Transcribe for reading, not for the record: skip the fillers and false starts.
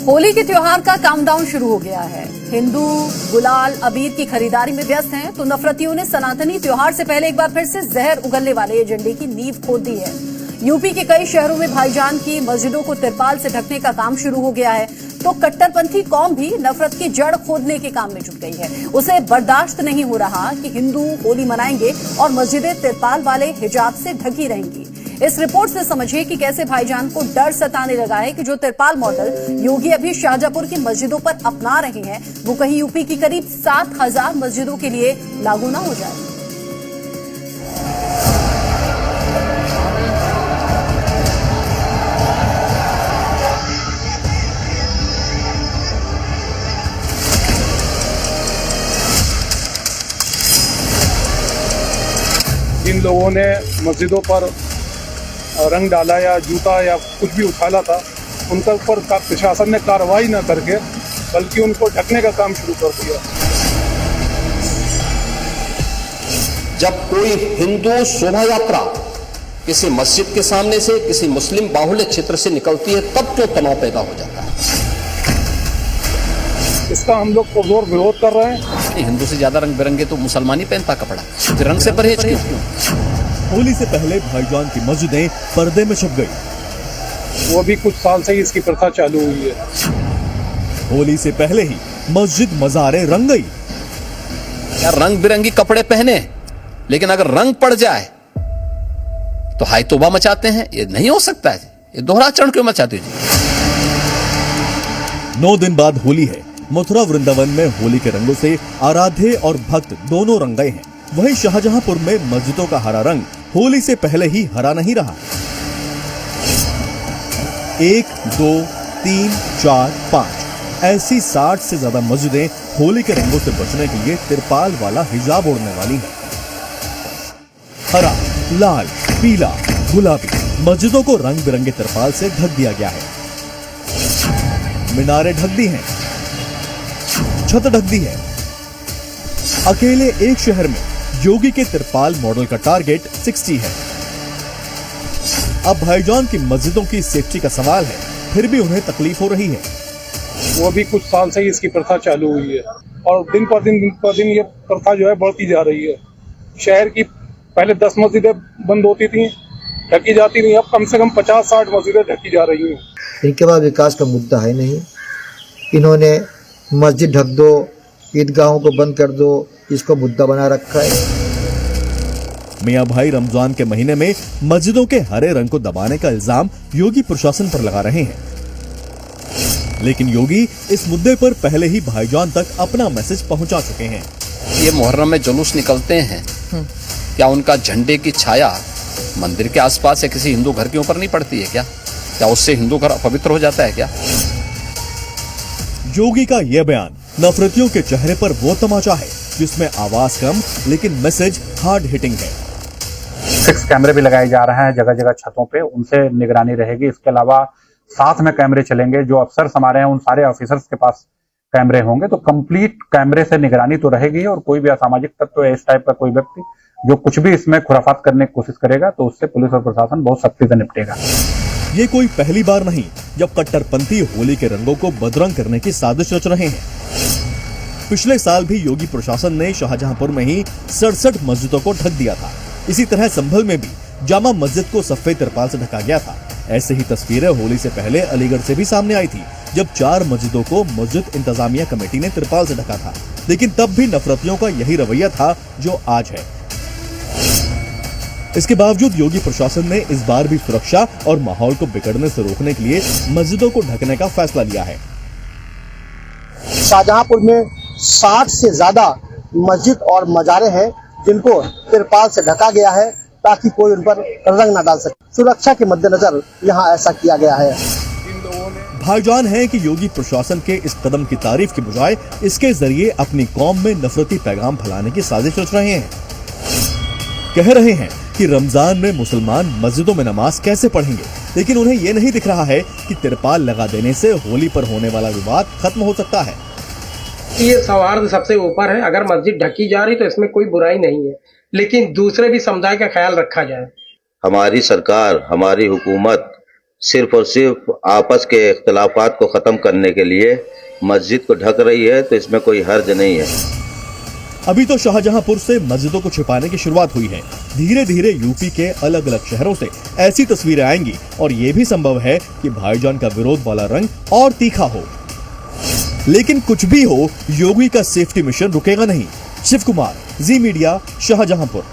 होली के त्योहार का काउंटडाउन शुरू हो गया है। हिंदू गुलाल अबीर की खरीदारी में व्यस्त हैं, तो नफरतियों ने सनातनी त्योहार से पहले एक बार फिर से जहर उगलने वाले एजेंडे की नींव खोद दी है। यूपी के कई शहरों में भाईजान की मस्जिदों को तिरपाल से ढकने का काम शुरू हो गया है, तो कट्टरपंथी कौम भी नफरत की जड़ खोदने के काम में जुट गई है। उसे बर्दाश्त नहीं हो रहा कि हिंदू होली मनाएंगे और मस्जिदें तिरपाल वाले हिजाब से ढकी रहेंगी। इस रिपोर्ट से समझिए कि कैसे भाईजान को डर सताने लगा है कि जो तिरपाल मॉडल योगी अभी शाहजहांपुर की मस्जिदों पर अपना रहे हैं, वो कहीं यूपी की करीब 7,000 मस्जिदों के लिए लागू ना हो जाए। जिन लोगों ने मस्जिदों पर रंग डाला या जूता या कुछ भी उछाला था, उनके ऊपर प्रशासन ने कार्रवाई न करके बल्कि उनको ढकने का काम शुरू कर दिया। जब कोई हिंदू शोभा यात्रा किसी मस्जिद के सामने से किसी मुस्लिम बाहुल्य क्षेत्र से निकलती है, तब क्यों तनाव पैदा हो जाता है? इसका हम लोग पुरजोर विरोध कर रहे हैं। हिंदू से ज्यादा रंग बिरंगे तो मुसलमान ही पहनता कपड़ा, फिर रंग से परहेज क्यों? होली से पहले भाईजान की मस्जिदें पर्दे में छप गई। वो भी कुछ साल से ही इसकी प्रथा चालू हुई है। होली से पहले ही मस्जिद मज़ारें रंग गई। यार रंग बिरंगी कपड़े पहने, लेकिन अगर रंग पड़ जाए तो हाय तौबा मचाते हैं। ये नहीं हो सकता है। ये दोहरा आचरण क्यों मचाते हो? 9 दिन बाद होली है। मथुरा वृंदावन में होली के रंगों से आराध्य और भक्त दोनों रंग गए हैं। वहीं शाहजहांपुर में मस्जिदों का हरा रंग होली से पहले ही हरा नहीं रहा। 1, 2, 3, 4, 5 ऐसी 60 से ज्यादा मस्जिदें होली के रंगों से बचने के लिए तिरपाल वाला हिजाब ओढ़ने वाली हैं। हरा, लाल, पीला, गुलाबी मस्जिदों को रंग बिरंगे तिरपाल से ढक दिया गया है। मीनारें ढक दी हैं, छत ढक दी है। अकेले एक शहर में योगी के तिरपाल मॉडल का टारगेट 60 है। अब भाईजान की मस्जिदों की सेफ्टी का सवाल है, फिर भी उन्हें तकलीफ हो रही है। वो भी कुछ साल से ही इसकी प्रथा चालू हुई है और दिन पर दिन ये प्रथा जो है बढ़ती जा रही है। शहर की पहले 10 मस्जिदें बंद होती थी, ढकी जाती थी, अब कम से कम 50-60 मस्जिदें ढकी जा रही हैं। इनके पास विकास का मुद्दा है नहीं। इन्होंने मस्जिद ढक दो, ईदगाहों को बंद कर दो, इसको मुद्दा बना रखा है। मियां भाई रमजान के महीने में मस्जिदों के हरे रंग को दबाने का इल्जाम योगी प्रशासन पर लगा रहे हैं, लेकिन योगी इस मुद्दे पर पहले ही भाईजान तक अपना मैसेज पहुंचा चुके हैं। ये मुहर्रम में जुलूस निकलते हैं, क्या उनका झंडे की छाया मंदिर के आसपास या किसी हिंदू घर के ऊपर नहीं पड़ती है क्या? क्या उससे हिंदू घर अपवित्र हो जाता है क्या? योगी का यह बयान नफरतियों के चेहरे पर वो तमाचा है जिसमें आवाज कम लेकिन मैसेज हार्ड हिटिंग है। 6 कैमरे भी लगाए जा रहे हैं जगह जगह छतों पे, उनसे निगरानी रहेगी। इसके अलावा साथ में कैमरे चलेंगे, जो अफसर हमारे हैं उन सारे ऑफिसर्स के पास कैमरे होंगे, तो कंप्लीट कैमरे से निगरानी तो रहेगी। और कोई भी असामाजिक तत्व इस टाइप का कोई व्यक्ति जो कुछ भी इसमें खुराफात करने की कोशिश करेगा, तो उससे पुलिस और प्रशासन बहुत सख्ती से निपटेगा। ये कोई पहली बार नहीं जब कट्टरपंथी होली के रंगों को बदरंग करने की साजिश रच रहे हैं। पिछले साल भी योगी प्रशासन ने शाहजहांपुर में ही 67 मस्जिदों को ढक दिया था। इसी तरह संभल में भी जामा मस्जिद को सफेद तिरपाल से ढका गया था। ऐसे ही तस्वीरें होली से पहले अलीगढ़ से भी सामने आई थी, जब 4 मस्जिदों को मस्जिद इंतजामिया कमेटी ने तिरपाल से ढका था। लेकिन तब भी नफरतियों का यही रवैया था जो आज है। इसके बावजूद योगी प्रशासन ने इस बार भी सुरक्षा और माहौल को बिगड़ने से रोकने के लिए मस्जिदों को ढकने का फैसला लिया है। शाहजहांपुर में 60 से ज्यादा मस्जिद और मजारे हैं जिनको तिरपाल से ढका गया है, ताकि कोई उन पर रंग न डाल सके। सुरक्षा के मद्देनजर यहाँ ऐसा किया गया है। भाईजान है कि योगी प्रशासन के इस कदम की तारीफ के बजाय इसके जरिए अपनी कौम में नफरती पैगाम फैलाने की साजिश रच रहे हैं। कह रहे हैं कि रमजान में मुसलमान मस्जिदों में नमाज कैसे पढ़ेंगे, लेकिन उन्हें यह नहीं दिख रहा है कि तिरपाल लगा देने से होली पर होने वाला विवाद खत्म हो सकता है। ये सौहार्द सबसे ऊपर है। अगर मस्जिद ढकी जा रही तो इसमें कोई बुराई नहीं है, लेकिन दूसरे भी समुदाय का ख्याल रखा जाए। हमारी सरकार, हमारी हुकूमत सिर्फ और सिर्फ आपस के इख्तलाफात को ख़त्म करने के लिए मस्जिद को ढक रही है, तो इसमें कोई हर्ज नहीं है। अभी तो शाहजहांपुर से मस्जिदों को छिपाने की शुरुआत हुई है। धीरे धीरे यूपी के अलग अलग शहरों से ऐसी तस्वीरें आएंगी और ये भी संभव है कि भाईजान का विरोध वाला रंग और तीखा हो। लेकिन कुछ भी हो, योगी का सेफ्टी मिशन रुकेगा नहीं। शिव कुमार, जी मीडिया, शाहजहांपुर।